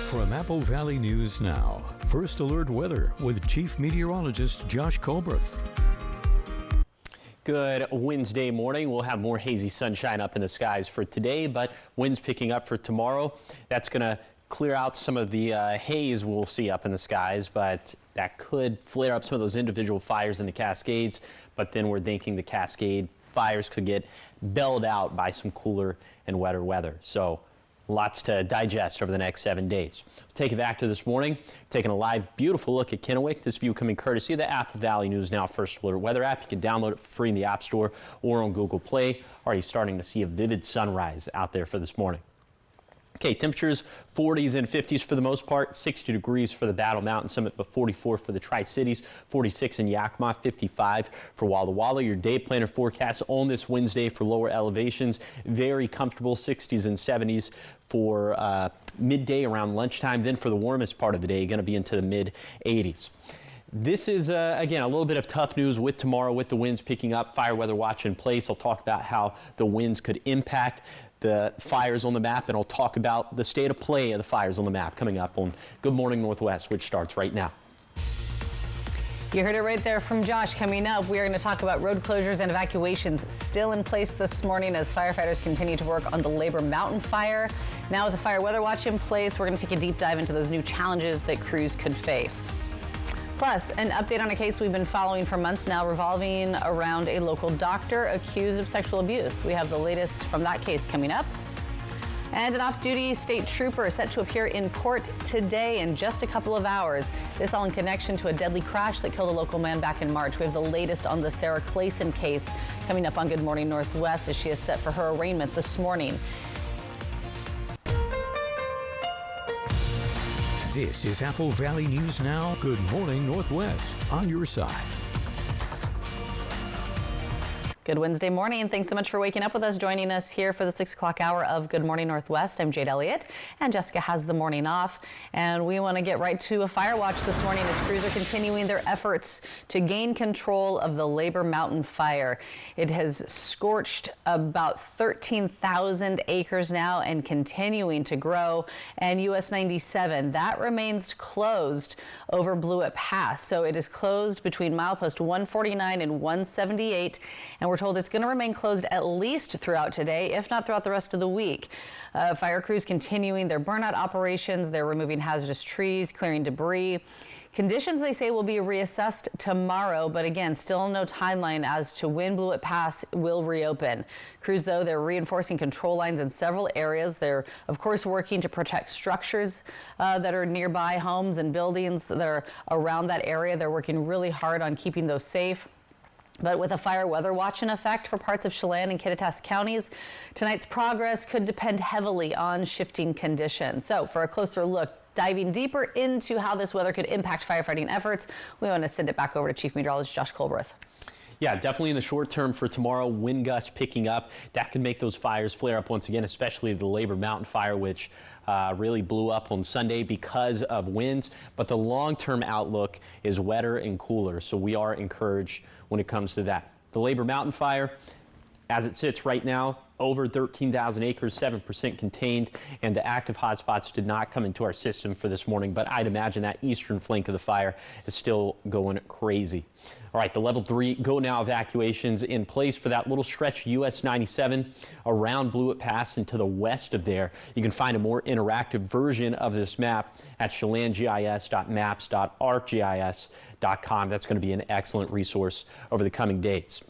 From Apple Valley News Now, First Alert Weather with Chief Meteorologist Josh Colbreth. Good Wednesday morning. We'll have more hazy sunshine up in the skies for today, but winds picking up for tomorrow. That's going to clear out some of the haze we'll see up in the skies, but that could flare up some of those individual fires in the Cascades. But then we're thinking the Cascade fires could get bailed out by some cooler and wetter weather. So lots to digest over the next 7 days. Take it back to this morning, taking a live, beautiful look at Kennewick. This view coming courtesy of the Apple Valley News Now First Alert Weather app. You can download it for free in the App Store or on Google Play. Already starting to see a vivid sunrise out there for this morning. Okay, temperatures 40s and 50s for the most part, 60 degrees for the Battle Mountain Summit, but 44 for the Tri-Cities, 46 in Yakima, 55 for Walla Walla. Your day planner forecast on this Wednesday for lower elevations, very comfortable 60s and 70s for midday around lunchtime. Then for the warmest part of the day, going to be into the mid 80s. This is, again, a little bit of tough news with tomorrow with the winds picking up, fire weather watch in place. I'll talk about how the winds could impact the fires on the map, and I'll talk about the state of play of the fires on the map coming up on Good Morning Northwest, which starts right now. You heard it right there from Josh. Coming up, we are going to talk about road closures and evacuations still in place this morning as firefighters continue to work on the Labor Mountain fire. Now with the fire weather watch in place, we're going to take a deep dive into those new challenges that crews could face. Plus, an update on a case we've been following for months now revolving around a local doctor accused of sexual abuse. We have the latest from that case coming up. And an off-duty state trooper set to appear in court today in just a couple of hours. This all in connection to a deadly crash that killed a local man back in March. We have the latest on the Sarah Clayson case coming up on Good Morning Northwest as she is set for her arraignment this morning. This is Apple Valley News Now. Good Morning Northwest on your side. Good Wednesday morning. Thanks so much for waking up with us, joining us here for the 6 o'clock hour of Good Morning Northwest. I'm Jade Elliott, and Jessica has the morning off. And we want to get right to a fire watch this morning as crews are continuing their efforts to gain control of the Labor Mountain fire. It has scorched about 13,000 acres now and continuing to grow. And US 97, that remains closed over Blewett Pass. So it is closed between milepost 149 and 178. And we're told it's going to remain closed at least throughout today, if not throughout the rest of the week. Fire crews continuing their burnout operations. They're removing hazardous trees, clearing debris. Conditions, they say, will be reassessed tomorrow, but again, still no timeline as to when Blewett Pass will reopen. Crews, though, they're reinforcing control lines in several areas. They're, of course, working to protect structures that are nearby, homes and buildings that are around that area. They're working really hard on keeping those safe. But with a fire weather watch in effect for parts of Chelan and Kittitas counties, tonight's progress could depend heavily on shifting conditions. So for a closer look, diving deeper into how this weather could impact firefighting efforts, we want to send it back over to Chief Meteorologist Josh Colbreth. Yeah, definitely in the short term for tomorrow, wind gusts picking up. That could make those fires flare up once again, especially the Labor Mountain fire, which really blew up on Sunday because of winds. But the long-term outlook is wetter and cooler, so we are encouraged when it comes to that. The Labor Mountain fire, as it sits right now, over 13,000 acres, 7% contained, and the active hotspots did not come into our system for this morning, but I'd imagine that eastern flank of the fire is still going crazy. All right, the level 3 go now evacuations in place for that little stretch US 97 around Blewett Pass and to the west of there. You can find a more interactive version of this map at chelangis.maps.arcgis.com. That's going to be an excellent resource over the coming days.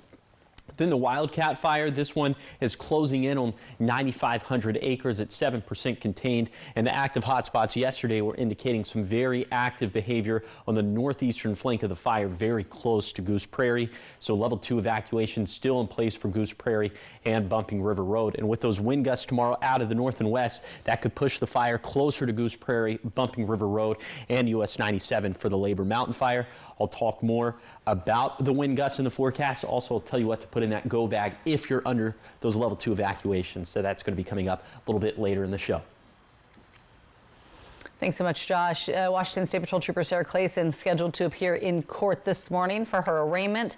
Then the Wildcat fire, this one is closing in on 9,500 acres at 7% contained, and the active hotspots yesterday were indicating some very active behavior on the northeastern flank of the fire, very close to Goose Prairie. So level 2 evacuation still in place for Goose Prairie and Bumping River Road. And with those wind gusts tomorrow out of the north and west, that could push the fire closer to Goose Prairie, Bumping River Road, and US 97 for the Labor Mountain fire. I'll talk more about the wind gusts in the forecast. Also, I'll tell you what to put in that go bag if you're under those level 2 evacuations. So that's going to be coming up a little bit later in the show. Thanks so much, Josh. Washington State Patrol Trooper Sarah Clayson scheduled to appear in court this morning for her arraignment.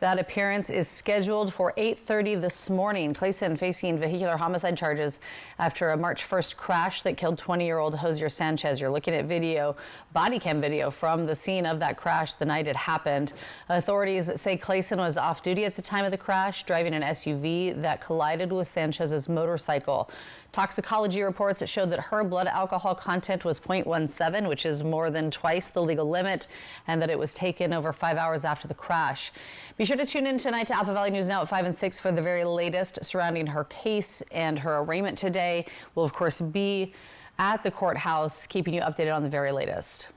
That appearance is scheduled for 8:30 this morning. Clayson facing vehicular homicide charges after a March 1st crash that killed 20-year-old Hosier Sanchez. You're looking at video, body cam video from the scene of that crash the night it happened. Authorities say Clayson was off duty at the time of the crash, driving an SUV that collided with Sanchez's motorcycle. Toxicology reports showed that her blood alcohol content was 0.17, which is more than twice the legal limit, and that it was taken over 5 hours after the crash. Be sure to tune in tonight to Apple Valley News Now at 5 and 6 for the very latest surrounding her case and her arraignment today. We'll, of course, be at the courthouse, keeping you updated on the very latest.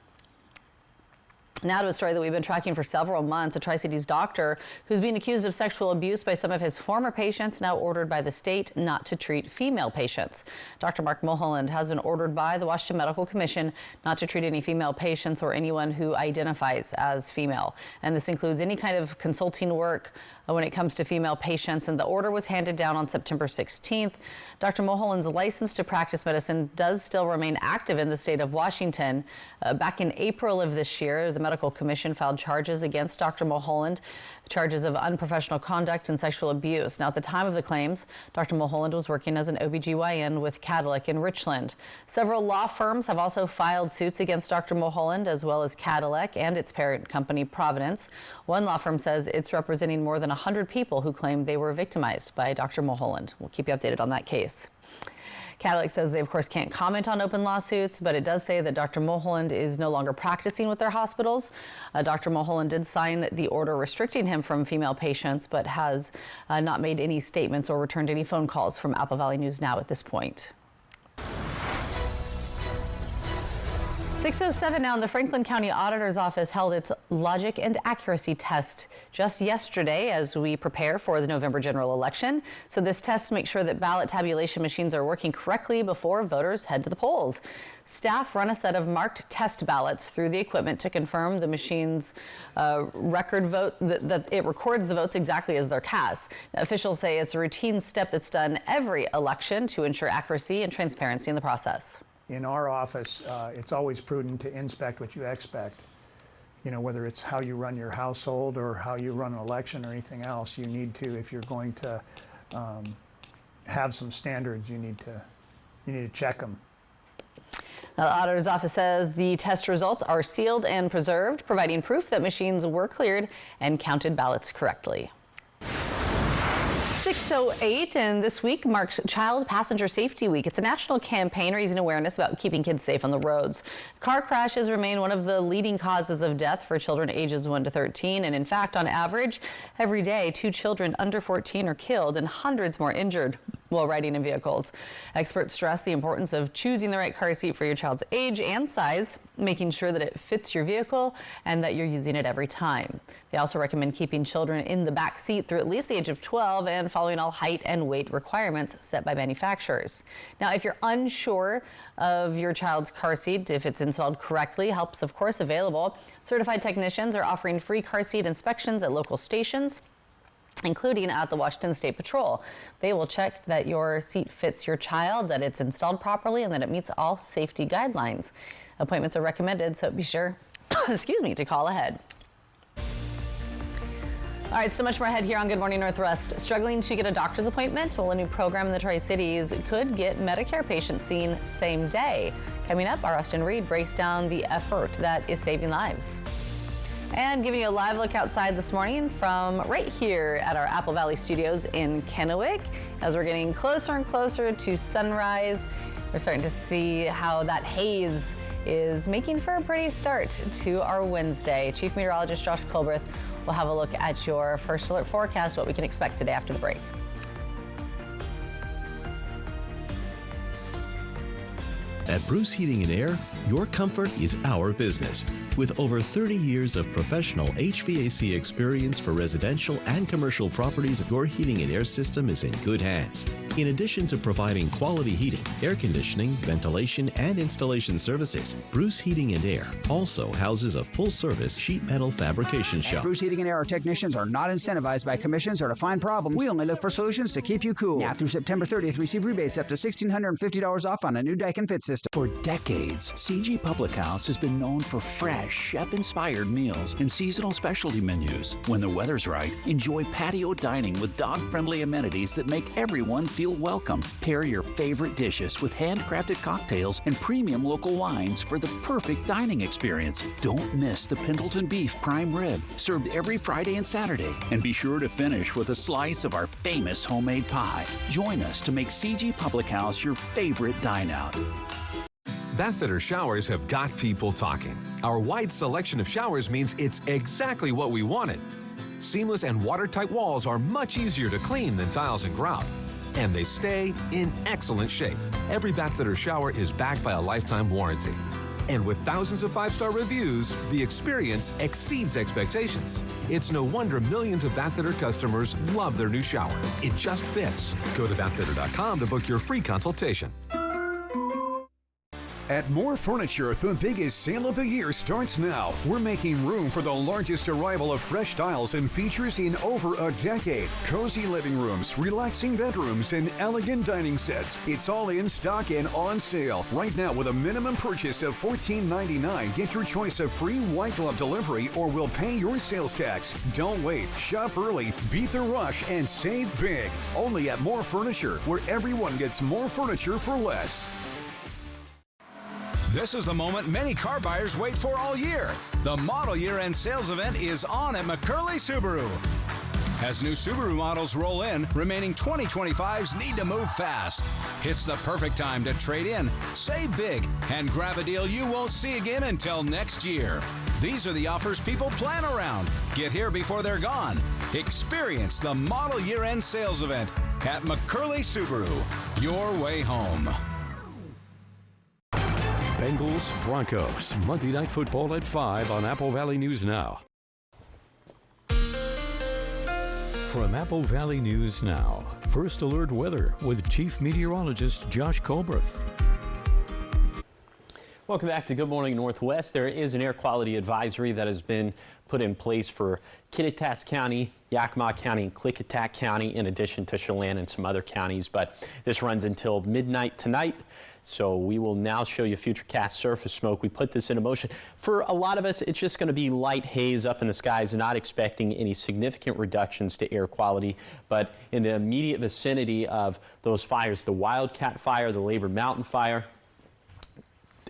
Now to a story that we've been tracking for several months. A Tri-Cities doctor who's being accused of sexual abuse by some of his former patients, now ordered by the state not to treat female patients. Dr. Mark Mulholland has been ordered by the Washington Medical Commission not to treat any female patients or anyone who identifies as female. And this includes any kind of consulting work when it comes to female patients, and the order was handed down on September 16th. Dr. Mulholland's license to practice medicine does still remain active in the state of Washington. Back in April of this year, the Medical Commission filed charges against Dr. Mulholland, charges of unprofessional conduct and sexual abuse. Now, at the time of the claims, Dr. Mulholland was working as an OBGYN with Cadillac in Richland. Several law firms have also filed suits against Dr. Mulholland, as well as Cadillac and its parent company, Providence. One law firm says it's representing more than 100 people who claim they were victimized by Dr. Mulholland. We'll keep you updated on that case. Cadillac says they, of course, can't comment on open lawsuits, but it does say that Dr. Mulholland is no longer practicing with their hospitals. Dr. Mulholland did sign the order restricting him from female patients, but has not made any statements or returned any phone calls from Apple Valley News Now at this point. 6:07 now, and the Franklin County Auditor's Office held its logic and accuracy test just yesterday as we prepare for the November general election. So this test makes sure that ballot tabulation machines are working correctly before voters head to the polls. Staff run a set of marked test ballots through the equipment to confirm the machine's record vote, that it records the votes exactly as they're cast. Now, officials say it's a routine step that's done every election to ensure accuracy and transparency in the process. In our office, it's always prudent to inspect what you expect. You know, whether it's how you run your household or how you run an election or anything else, you need to, if you're going to have some standards, you need to check them. Now, the Auditor's Office says the test results are sealed and preserved, providing proof that machines were cleared and counted ballots correctly. 6:08, and this week marks Child Passenger Safety Week. It's a national campaign raising awareness about keeping kids safe on the roads. Car crashes remain one of the leading causes of death for children ages 1 to 13, and in fact, on average, every day, 2 children under 14 are killed and hundreds more injured while riding in vehicles. Experts stress the importance of choosing the right car seat for your child's age and size, making sure that it fits your vehicle and that you're using it every time. They also recommend keeping children in the back seat through at least the age of 12 and following all height and weight requirements set by manufacturers. Now, if you're unsure of your child's car seat, if it's installed correctly, help's of course available. Certified technicians are offering free car seat inspections at local stations, including at the Washington State Patrol. They will check that your seat fits your child, that it's installed properly, and that it meets all safety guidelines. Appointments are recommended, so be sure, to call ahead. All right, so much more ahead here on Good Morning Northwest. Struggling to get a doctor's appointment? Well, a new program in the Tri-Cities could get Medicare patients seen same day. Coming up, our Austin Reed breaks down the effort that is saving lives. And giving you a live look outside this morning from right here at our Apple Valley studios in Kennewick. As we're getting closer and closer to sunrise, we're starting to see how that haze is making for a pretty start to our Wednesday. Chief Meteorologist Josh Colbreth will have a look at your first alert forecast, what we can expect today after the break. At Bruce Heating and Air, your comfort is our business. With over 30 years of professional HVAC experience for residential and commercial properties, your heating and air system is in good hands. In addition to providing quality heating, air conditioning, ventilation, and installation services, Bruce Heating and Air also houses a full-service sheet metal fabrication shop. Bruce Heating and Air technicians are not incentivized by commissions or to find problems. We only look for solutions to keep you cool. Now through September 30th, receive rebates up to $1,650 off on a new Daikin Fit system. For decades, CG Public House has been known for fresh, chef-inspired meals and seasonal specialty menus. When the weather's right, enjoy patio dining with dog-friendly amenities that make everyone feel welcome. Pair your favorite dishes with handcrafted cocktails and premium local wines for the perfect dining experience. Don't miss the Pendleton Beef Prime Rib, served every Friday and Saturday. And be sure to finish with a slice of our famous homemade pie. Join us to make CG Public House your favorite dine-out. Bathfitter showers have got people talking. Our wide selection of showers means it's exactly what we wanted. Seamless and watertight walls are much easier to clean than tiles and grout. And they stay in excellent shape. Every Bathfitter shower is backed by a lifetime warranty. And with thousands of 5-star reviews, the experience exceeds expectations. It's no wonder millions of Bathfitter customers love their new shower. It just fits. Go to bathfitter.com to book your free consultation. At More Furniture, the biggest sale of the year starts now. We're making room for the largest arrival of fresh styles and features in over a decade. Cozy living rooms, relaxing bedrooms, and elegant dining sets. It's all in stock and on sale. Right now, with a minimum purchase of $14.99, get your choice of free white glove delivery or we'll pay your sales tax. Don't wait. Shop early, beat the rush, and save big. Only at More Furniture, where everyone gets more furniture for less. This is the moment many car buyers wait for all year. The model year-end sales event is on at McCurley Subaru. As new Subaru models roll in, remaining 2025s need to move fast. It's the perfect time to trade in, save big, and grab a deal you won't see again until next year. These are the offers people plan around. Get here before they're gone. Experience the model year-end sales event at McCurley Subaru. Your way home. Bengals, Broncos, Monday Night Football at 5 on Apple Valley News Now. From Apple Valley News Now, First Alert Weather with Chief Meteorologist Josh Colberth. Welcome back to Good Morning Northwest. There is an air quality advisory that has been put in place for Kittitas County, Yakima County, and Klickitat County, in addition to Chelan and some other counties. But this runs until midnight tonight. So we will now show you futurecast surface smoke. We put this into motion. For a lot of us, it's just going to be light haze up in the skies, not expecting any significant reductions to air quality. But in the immediate vicinity of those fires, the Wildcat Fire, the Labor Mountain Fire,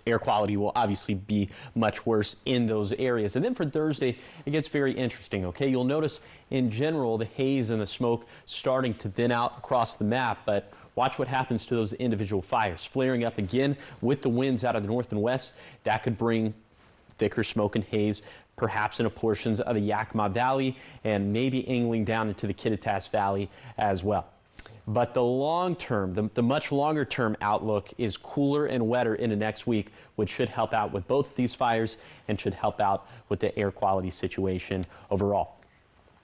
air quality will obviously be much worse in those areas. And then for Thursday, it gets very interesting, okay? You'll notice in general the haze and the smoke starting to thin out across the map, but watch what happens to those individual fires. Flaring up again with the winds out of the north and west, that could bring thicker smoke and haze, perhaps in portions of the Yakima Valley and maybe angling down into the Kittitas Valley as well. But the long term, the much longer term outlook is cooler and wetter into next week, which should help out with both of these fires and should help out with the air quality situation overall.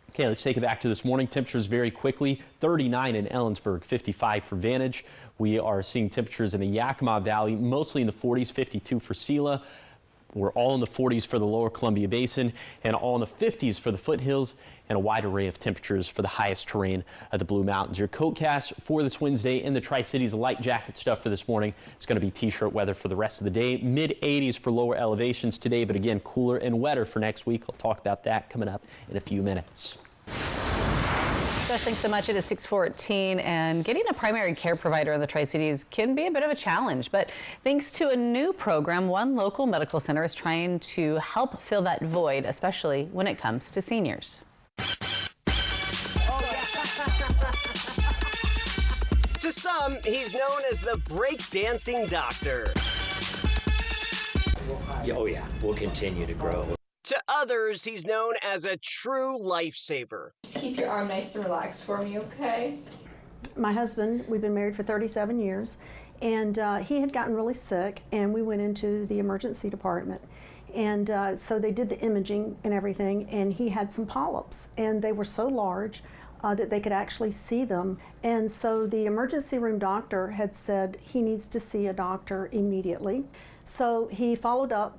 Okay, let's take it back to this morning. Temperatures very quickly. 39 in Ellensburg, 55 for Vantage. We are seeing temperatures in the Yakima Valley, mostly in the 40s, 52 for Sela. We're all in the 40s for the lower Columbia Basin and all in the 50s for the foothills, and a wide array of temperatures for the highest terrain of the Blue Mountains. Your coatcast for this Wednesday in the Tri-Cities, light jacket stuff for this morning. It's going to be t-shirt weather for the rest of the day. Mid-80s for lower elevations today, but again, cooler and wetter for next week. I'll talk about that coming up in a few minutes. Josh, thanks so much. It is 6:14, and getting a primary care provider in the Tri-Cities can be a bit of a challenge. But thanks to a new program, one local medical center is trying to help fill that void, especially when it comes to seniors. To some, he's known as the break-dancing doctor. Oh yeah, we'll continue to grow. To others, he's known as a true lifesaver. Just keep your arm nice and relaxed for me, okay? My husband, we've been married for 37 years, and he had gotten really sick, and we went into the emergency department. And so they did the imaging and everything, and he had some polyps, and they were so large, that they could actually see them. And so the emergency room doctor had said he needs to see a doctor immediately. So he followed up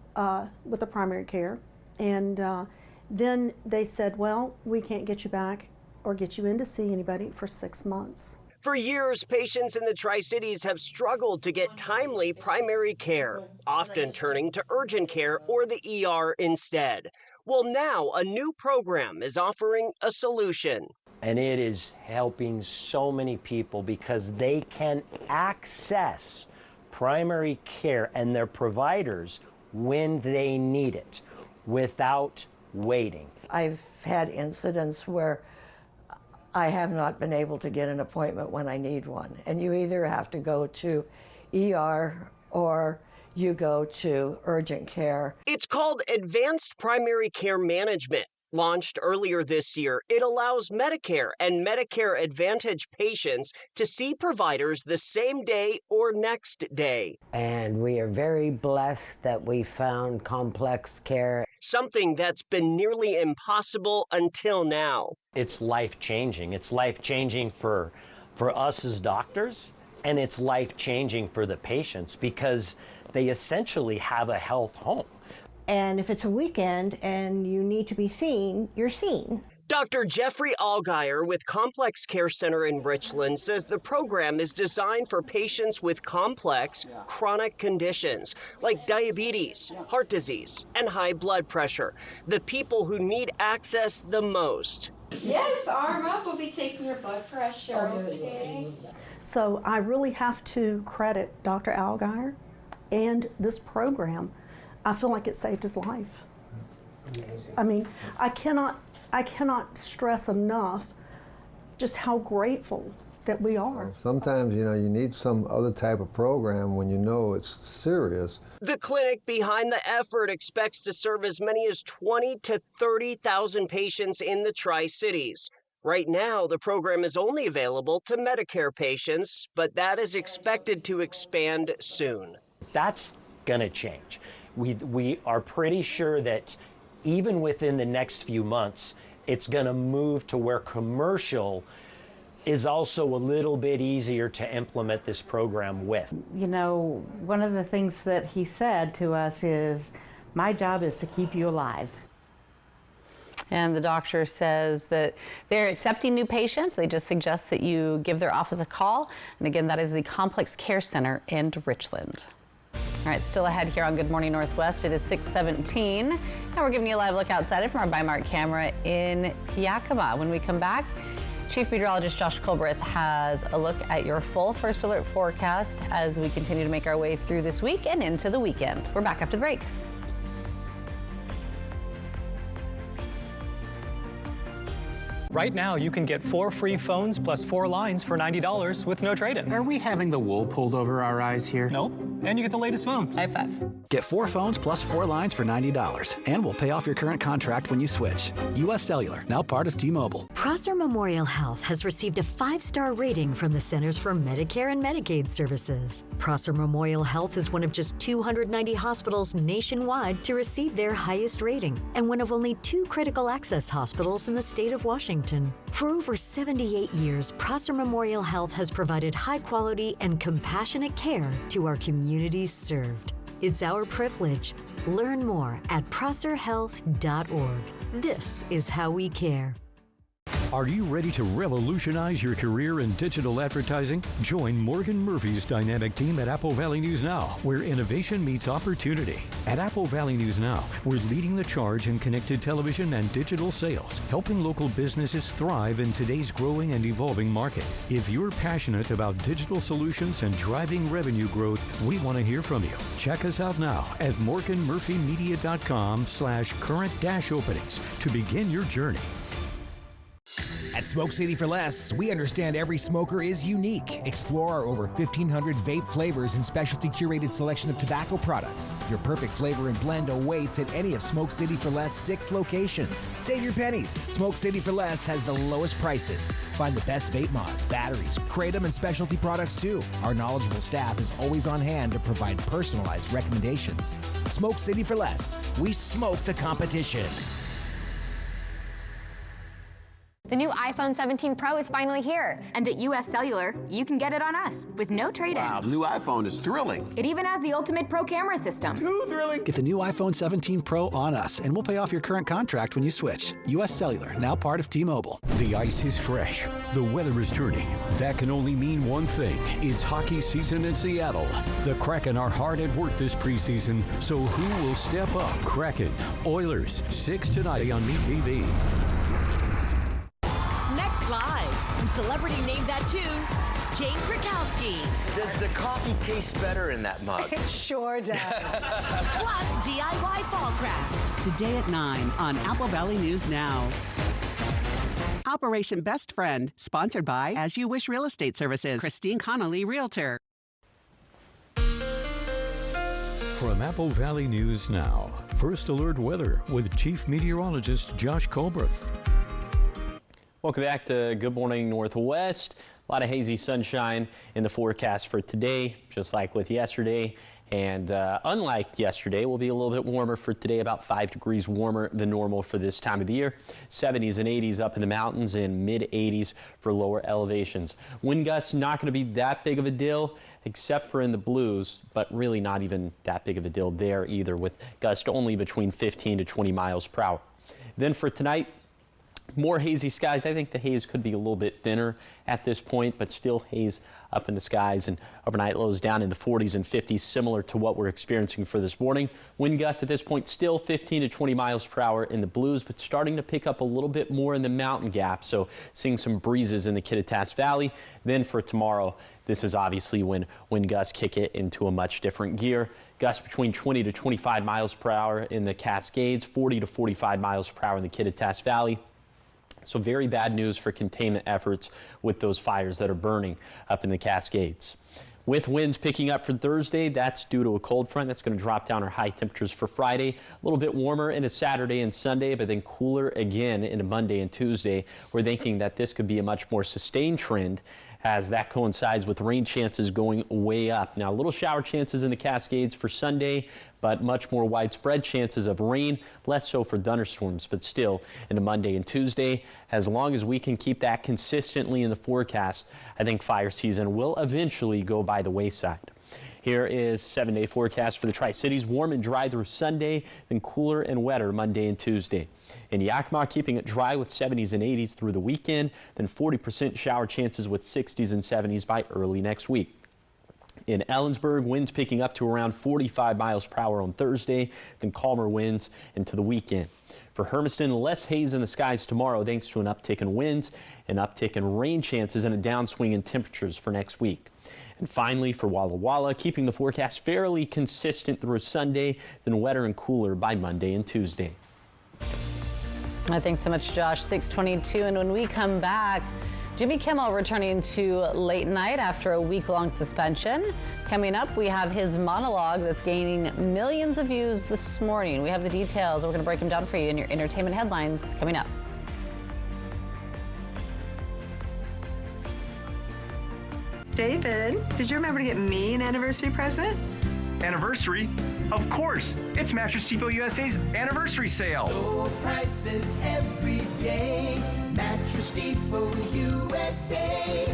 with the primary care, and then they said, well, we can't get you back or get you in to see anybody for 6 months. For years, patients in the Tri-Cities have struggled to get timely primary care, often turning to urgent care or the ER instead. Well, now a new program is offering a solution. And it is helping so many people because they can access primary care and their providers when they need it without waiting. I've had incidents where I have not been able to get an appointment when I need one. And you either have to go to ER or you go to urgent care. It's called Advanced Primary Care Management. Launched earlier this year, it allows Medicare and Medicare Advantage patients to see providers the same day or next day. And we are very blessed that we found complex care. Something that's been nearly impossible until now. It's life-changing. It's life-changing for us as doctors, and it's life-changing for the patients because they essentially have a health home. And if it's a weekend and you need to be seen, you're seen. Dr. Jeffrey Allgaier with Complex Care Center in Richland says the program is designed for patients with complex, chronic conditions like diabetes, heart disease, and high blood pressure, the people who need access the most. Yes, arm up. We'll be taking your blood pressure, okay? So I really have to credit Dr. Allgaier and this program. I feel like it saved his life. Amazing. I mean, I cannot stress enough just how grateful that we are. Sometimes, you need some other type of program when you know it's serious. The clinic behind the effort expects to serve as many as 20 to 30,000 patients in the Tri-Cities. Right now, the program is only available to Medicare patients, but that is expected to expand soon. That's going to change. We are pretty sure that even within the next few months, it's going to move to where commercial is also a little bit easier to implement this program with. One of the things that he said to us is, my job is to keep you alive. And the doctor says that they're accepting new patients. They just suggest that you give their office a call. And again, that is the Complex Care Center in Richland. All right, still ahead here on Good Morning Northwest. It is 6:17, and we're giving you a live look outside it from our Bi-Mart camera in Yakima. When we come back, Chief Meteorologist Josh Colbreth has a look at your full First Alert forecast as we continue to make our way through this week and into the weekend. We're back after the break. Right now, you can get 4 free phones plus 4 lines for $90 with no trade-in. Are we having the wool pulled over our eyes here? Nope. And you get the latest phones. High five. Get 4 phones plus 4 lines for $90. And we'll pay off your current contract when you switch. U.S. Cellular, now part of T-Mobile. Prosser Memorial Health has received a 5-star rating from the Centers for Medicare and Medicaid Services. Prosser Memorial Health is one of just 290 hospitals nationwide to receive their highest rating, and one of only 2 critical access hospitals in the state of Washington. For over 78 years, Prosser Memorial Health has provided high-quality and compassionate care to our communities served. It's our privilege. Learn more at prosserhealth.org. This is how we care. Are you ready to revolutionize your career in digital advertising? Join Morgan Murphy's dynamic team at Apple Valley News Now, where innovation meets opportunity. At Apple Valley News Now, we're leading the charge in connected television and digital sales, helping local businesses thrive in today's growing and evolving market. If you're passionate about digital solutions and driving revenue growth, we want to hear from you. Check us out now at morganmurphymedia.com/current-openings to begin your journey. At Smoke City for Less, we understand every smoker is unique. Explore our over 1,500 vape flavors and specialty curated selection of tobacco products. Your perfect flavor and blend awaits at any of Smoke City for Less 6 locations. Save your pennies. Smoke City for Less has the lowest prices. Find the best vape mods, batteries, kratom, and specialty products too. Our knowledgeable staff is always on hand to provide personalized recommendations. Smoke City for Less. We smoke the competition. The new iPhone 17 Pro is finally here. And at US Cellular, you can get it on us with no trade-in. Wow, the new iPhone is thrilling. It even has the ultimate pro camera system. Too thrilling. Get the new iPhone 17 Pro on us, and we'll pay off your current contract when you switch. US Cellular, now part of T-Mobile. The ice is fresh. The weather is turning. That can only mean one thing. It's hockey season in Seattle. The Kraken are hard at work this preseason, so who will step up? Kraken, Oilers, 6 tonight on MeTV. Next live from Celebrity Name That Tune, Jane Krakowski. Does the coffee taste better in that mug? It sure does. Plus DIY fall crafts. Today at 9 on Apple Valley News Now. Operation Best Friend, sponsored by As You Wish Real Estate Services, Christine Connolly, Realtor. From Apple Valley News Now, First Alert Weather with Chief Meteorologist Josh Colbreth. Welcome back to Good Morning Northwest. A lot of hazy sunshine in the forecast for today, just like with yesterday. And unlike yesterday, we'll be a little bit warmer for today, about 5 degrees warmer than normal for this time of the year. 70s and 80s up in the mountains and mid 80s for lower elevations. Wind gusts not going to be that big of a deal, except for in the Blues, but really not even that big of a deal there either, with gusts only between 15 to 20 miles per hour. Then for tonight, more hazy skies. I think the haze could be a little bit thinner at this point, but still haze up in the skies, and overnight lows down in the 40s and 50s, similar to what we're experiencing for this morning. Wind gusts at this point still 15 to 20 miles per hour in the Blues, but starting to pick up a little bit more in the mountain gap. So seeing some breezes in the Kittitas Valley. Then for tomorrow, this is obviously when wind gusts kick it into a much different gear. Gusts between 20 to 25 miles per hour in the Cascades, 40 to 45 miles per hour in the Kittitas Valley. So very bad news for containment efforts with those fires that are burning up in the Cascades. With winds picking up for Thursday, that's due to a cold front that's going to drop down our high temperatures for Friday. A little bit warmer into Saturday and Sunday, but then cooler again into Monday and Tuesday. We're thinking that this could be a much more sustained trend as that coincides with rain chances going way up. Now, little shower chances in the Cascades for Sunday, but much more widespread chances of rain, less so for thunderstorms, but still into Monday and Tuesday. As long as we can keep that consistently in the forecast, I think fire season will eventually go by the wayside. Here is 7-day forecast for the Tri-Cities. Warm and dry through Sunday, then cooler and wetter Monday and Tuesday. In Yakima, keeping it dry with 70s and 80s through the weekend, then 40% shower chances with 60s and 70s by early next week. In Ellensburg, winds picking up to around 45 miles per hour on Thursday, then calmer winds into the weekend. For Hermiston, less haze in the skies tomorrow thanks to an uptick in winds, an uptick in rain chances, and a downswing in temperatures for next week. And finally, for Walla Walla, keeping the forecast fairly consistent through Sunday, then wetter and cooler by Monday and Tuesday. Thanks so much, Josh. 6:22, and when we come back, Jimmy Kimmel returning to late night after a week-long suspension. Coming up, we have his monologue that's gaining millions of views this morning. We have the details. We're going to break them down for you in your entertainment headlines coming up. David, did you remember to get me an anniversary present? Anniversary? Of course! It's Mattress Depot USA's anniversary sale. Low prices every day. Mattress Depot USA.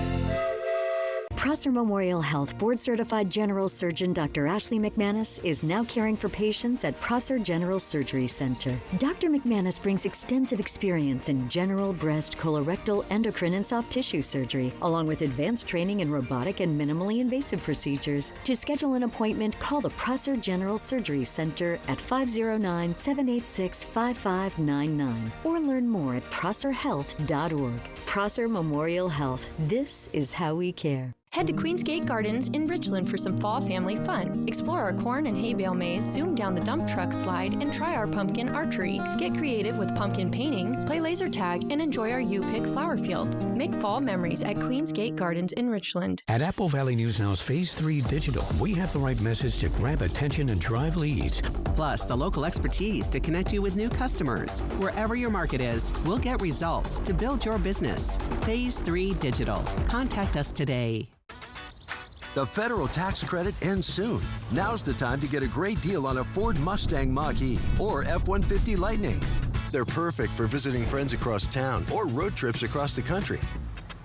Prosser Memorial Health board-certified general surgeon Dr. Ashley McManus is now caring for patients at Prosser General Surgery Center. Dr. McManus brings extensive experience in general, breast, colorectal, endocrine, and soft tissue surgery, along with advanced training in robotic and minimally invasive procedures. To schedule an appointment, call the Prosser General Surgery Center at 509-786-5599 or learn more at prosserhealth.org. Prosser Memorial Health. This is how we care. Head to Queensgate Gardens in Richland for some fall family fun. Explore our corn and hay bale maze, zoom down the dump truck slide, and try our pumpkin archery. Get creative with pumpkin painting, play laser tag, and enjoy our U-Pick flower fields. Make fall memories at Queensgate Gardens in Richland. At Apple Valley News Now's Phase 3 Digital, we have the right message to grab attention and drive leads. Plus, the local expertise to connect you with new customers. Wherever your market is, we'll get results to build your business. Phase 3 Digital. Contact us today. The federal tax credit ends soon. Now's the time to get a great deal on a Ford Mustang Mach-E or F-150 Lightning. They're perfect for visiting friends across town or road trips across the country.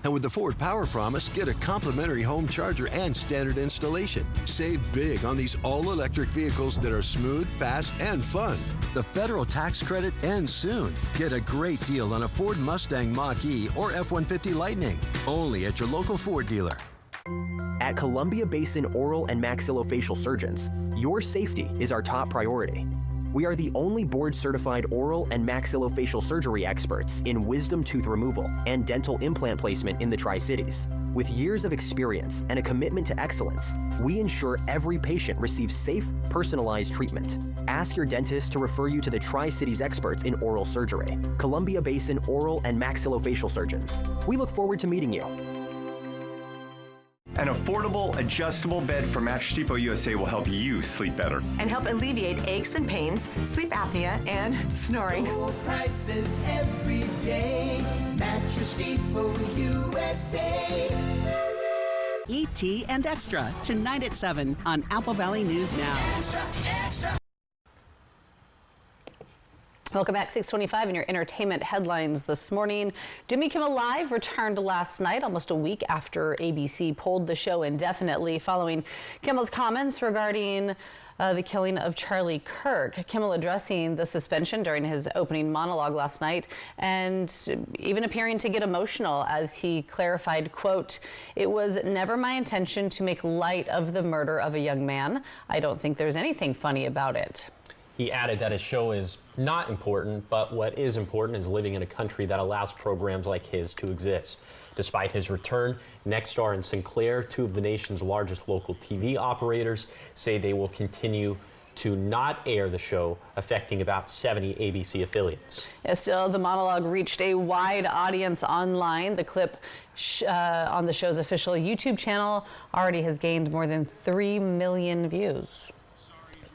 And with the Ford Power Promise, get a complimentary home charger and standard installation. Save big on these all-electric vehicles that are smooth, fast, and fun. The federal tax credit ends soon. Get a great deal on a Ford Mustang Mach-E or F-150 Lightning. Only at your local Ford dealer. At Columbia Basin Oral and Maxillofacial Surgeons, your safety is our top priority. We are the only board-certified oral and maxillofacial surgery experts in wisdom tooth removal and dental implant placement in the Tri-Cities. With years of experience and a commitment to excellence, we ensure every patient receives safe, personalized treatment. Ask your dentist to refer you to the Tri-Cities experts in oral surgery, Columbia Basin Oral and Maxillofacial Surgeons. We look forward to meeting you. An affordable, adjustable bed from Mattress Depot USA will help you sleep better. And help alleviate aches and pains, sleep apnea, and snoring. Low prices every day. Mattress Depot USA. E.T. and Extra, tonight at 7 on Apple Valley News Now. Extra, extra. Welcome back, 625 in your entertainment headlines this morning. Jimmy Kimmel Live returned last night, almost a week after ABC pulled the show indefinitely following Kimmel's comments regarding the killing of Charlie Kirk. Kimmel addressing the suspension during his opening monologue last night and even appearing to get emotional as he clarified, quote, "It was never my intention to make light of the murder of a young man. I don't think there's anything funny about it." He added that his show is not important, but what is important is living in a country that allows programs like his to exist. Despite his return, Nexstar and Sinclair, two of the nation's largest local TV operators, say they will continue to not air the show, affecting about 70 ABC affiliates. Still, the monologue reached a wide audience online. The clip on the show's official YouTube channel already has gained more than 3 million views.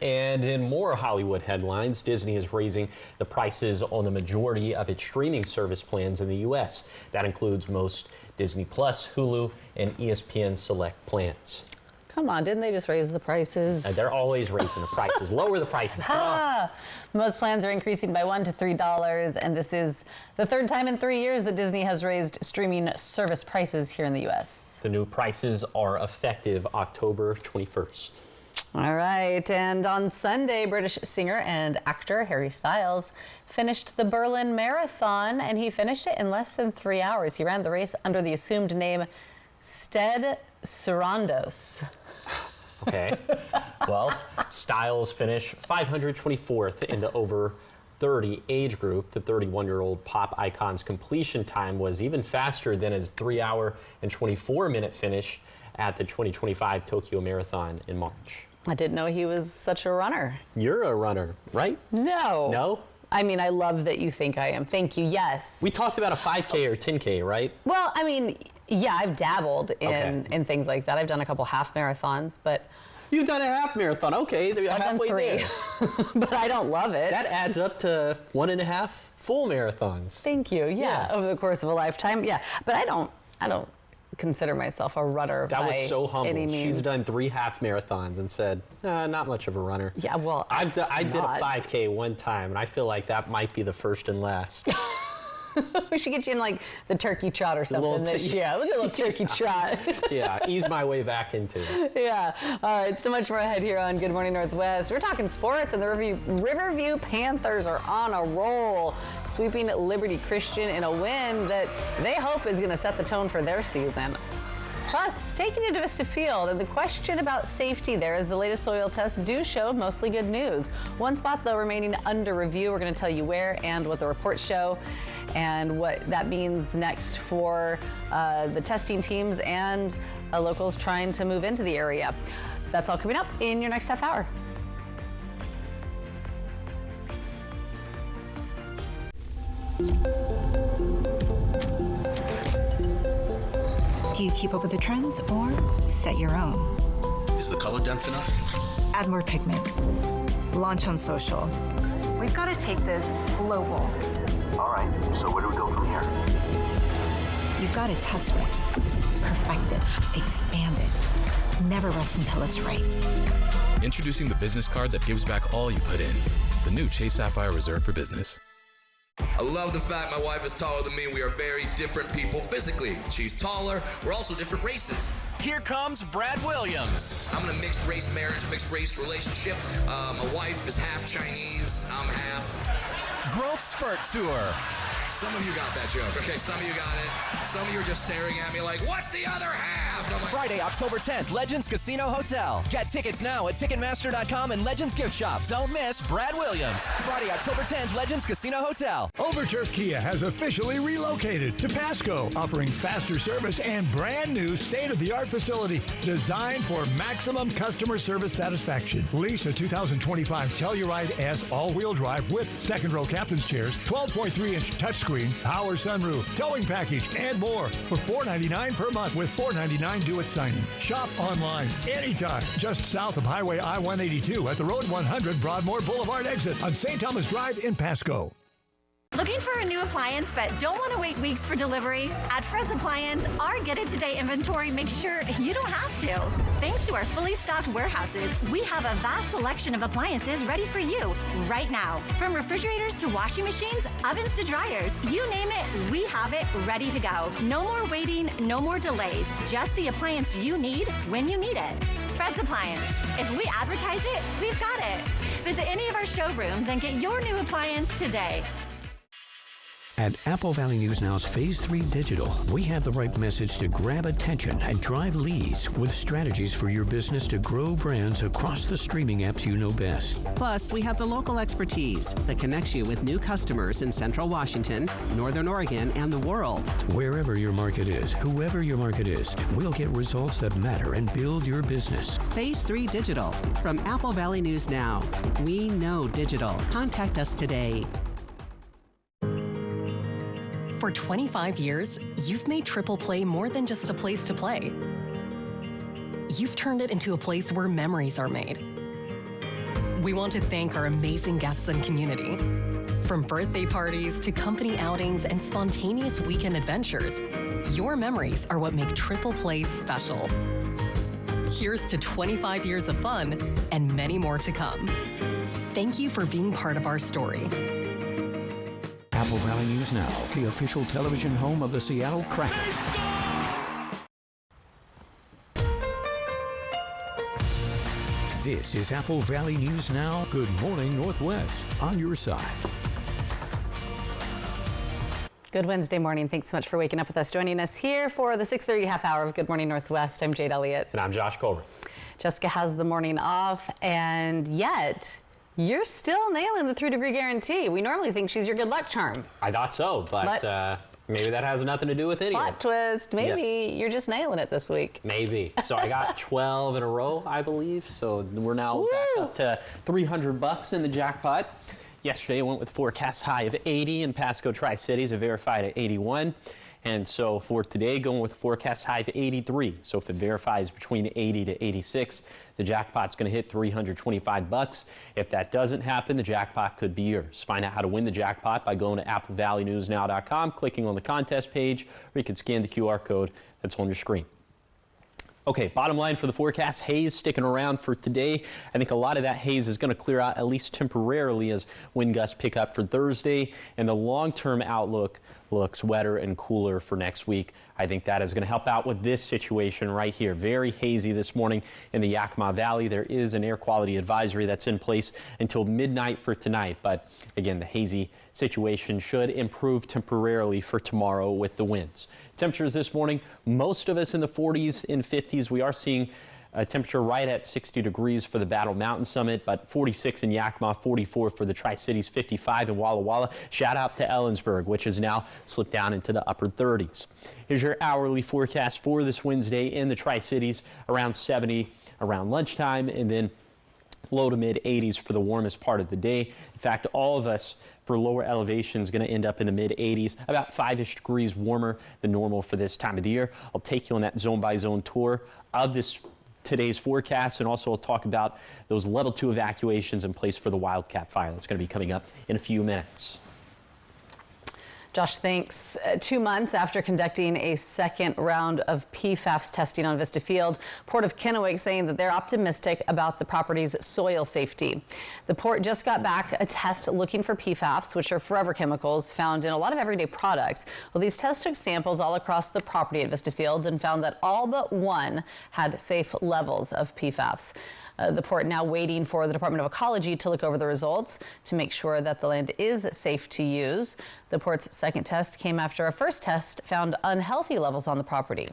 And in more Hollywood headlines, Disney is raising the prices on the majority of its streaming service plans in the U.S. That includes most Disney Plus, Hulu, and ESPN Select plans. Come on, didn't they just raise the prices? They're always raising the prices. Lower the prices. Come on. Most plans are increasing by $1 to $3, and this is the third time in 3 years that Disney has raised streaming service prices here in the U.S. The new prices are effective October 21st. All right, and on Sunday, British singer and actor Harry Styles finished the Berlin Marathon, and he finished it in less than 3 hours. He ran the race under the assumed name Stead Sarandos. Okay, well, Styles finished 524th in the over 30 age group. The 31-year-old pop icon's completion time was even faster than his 3 hour and 24-minute finish at the 2025 Tokyo Marathon in March. I didn't know he was such a runner. You're a runner, right? No. No? I mean, I love that you think I am. Thank you, yes. We talked about a 5K or 10K, right? Well, I mean, yeah, I've dabbled in things like that. I've done a couple half marathons, but... You've done a half marathon, okay. They're halfway there. But I don't love it. That adds up to 1.5 full marathons. Thank you, yeah, over the course of a lifetime, yeah. But I don't consider myself a runner that by was so humble. any means. She's done 3 half marathons and said, not much of a runner. Yeah, well, I did a 5K one time, and I feel like that might be the first and last. We should get you in like the turkey trot or something this year. Look at a little turkey trot. Yeah, ease my way back into it. Yeah. All right, so much more ahead here on Good Morning Northwest. We're talking sports, and the Riverview Panthers are on a roll, sweeping Liberty Christian in a win that they hope is going to set the tone for their season. Plus, taking it to Vista Field, and the question about safety there as the latest soil tests do show mostly good news. One spot, though, remaining under review. We're going to tell you where and what the reports show and what that means next for the testing teams and locals trying to move into the area. That's all coming up in your next half hour. Do you keep up with the trends or set your own? Is the color dense enough? Add more pigment. Launch on social. We've got to take this global. All right, so where do we go from here? You've got to test it, perfect it, expand it. Never rest until it's right. Introducing the business card that gives back all you put in. The new Chase Sapphire Reserve for Business. I love the fact my wife is taller than me. We are very different people physically. She's taller. We're also different races. Here comes Brad Williams. I'm in a mixed race marriage, mixed race relationship. My wife is half Chinese. I'm half. Growth Spurt Tour. Some of you got that joke. Okay, some of you got it. Some of you are just staring at me like, what's the other half? And I'm like, Friday, October 10th, Legends Casino Hotel. Get tickets now at Ticketmaster.com and Legends Gift Shop. Don't miss Brad Williams. Friday, October 10th, Legends Casino Hotel. Overturf Kia has officially relocated to Pasco, offering faster service and brand new state-of-the-art facility designed for maximum customer service satisfaction. Lease a 2025 Telluride S all-wheel drive with second-row captain's chairs, 12.3-inch touchscreen, power sunroof, towing package, and more for $499 per month with $499 due at signing. Shop online anytime just south of Highway I-182 at the Road 100 Broadmoor Boulevard exit on St. Thomas Drive in Pasco. Looking for a new appliance but don't want to wait weeks for delivery? At Fred's Appliance, our Get It Today inventory makes sure you don't have to. Thanks to our fully stocked warehouses, we have a vast selection of appliances ready for you right now. From refrigerators to washing machines, ovens to dryers, you name it, we have it ready to go. No more waiting, no more delays. Just the appliance you need when you need it. Fred's Appliance. If we advertise it, we've got it. Visit any of our showrooms and get your new appliance today. At Apple Valley News Now's Phase 3 Digital, we have the right message to grab attention and drive leads with strategies for your business to grow brands across the streaming apps you know best. Plus, we have the local expertise that connects you with new customers in Central Washington, Northern Oregon, and the world. Wherever your market is, whoever your market is, we'll get results that matter and build your business. Phase 3 Digital from Apple Valley News Now. We know digital. Contact us today. For 25 years, you've made Triple Play more than just a place to play. You've turned it into a place where memories are made. We want to thank our amazing guests and community. From birthday parties to company outings and spontaneous weekend adventures, your memories are what make Triple Play special. Here's to 25 years of fun and many more to come. Thank you for being part of our story. Apple Valley News Now, the official television home of the Seattle Kraken. This is Apple Valley News Now. Good morning, Northwest, on your side. Good Wednesday morning. Thanks so much for waking up with us. Joining us here for the 6:30 half hour of Good Morning Northwest, I'm Jade Elliott. And I'm Josh Colbert. Jessica has the morning off, and yet you're still nailing the 3-degree guarantee. We normally think she's your good luck charm. I thought so, but maybe that has nothing to do with anything. Plot twist. Maybe you're just nailing it this week. Maybe. So I got 12 in a row, I believe. So we're now back up to $300 in the jackpot. Yesterday, I went with forecast high of 80 in Pasco Tri-Cities, a verified at 81. And so for today, going with a forecast high of 83. So if it verifies between 80 to 86, the jackpot's going to hit $325. If that doesn't happen, the jackpot could be yours. Find out how to win the jackpot by going to applevalleyNewsNow.com, clicking on the contest page, or you can scan the QR code that's on your screen. Okay, bottom line for the forecast, haze sticking around for today. I think a lot of that haze is going to clear out at least temporarily as wind gusts pick up for Thursday, and the long-term outlook looks wetter and cooler for next week. I think that is going to help out with this situation right here. Very hazy this morning in the Yakima Valley. There is an air quality advisory that's in place until midnight for tonight, but again, the hazy situation should improve temporarily for tomorrow with the winds. Temperatures this morning, most of us in the 40s and 50s. We are seeing a temperature right at 60 degrees for the Battle Mountain Summit, but 46 in Yakima, 44 for the Tri-Cities, 55 in Walla Walla. Shout out to Ellensburg, which has now slipped down into the upper 30s. Here's your hourly forecast for this Wednesday in the Tri-Cities, around 70 around lunchtime, and then low to mid 80s for the warmest part of the day. In fact, all of us for lower elevations going to end up in the mid 80s, about 5-ish degrees warmer than normal for this time of the year. I'll take you on that zone by zone tour of today's forecast, and also I'll talk about those level 2 evacuations in place for the Wildcat Fire. That's going to be coming up in a few minutes. Josh, thanks. 2 months after conducting a second round of PFAS testing on Vista Field, Port of Kennewick saying that they're optimistic about the property's soil safety. The port just got back a test looking for PFAS, which are forever chemicals found in a lot of everyday products. Well, these tests took samples all across the property at Vista Field and found that all but one had safe levels of PFAS. The port now waiting for the Department of Ecology to look over the results to make sure that the land is safe to use. The port's second test came after a first test found unhealthy levels on the property.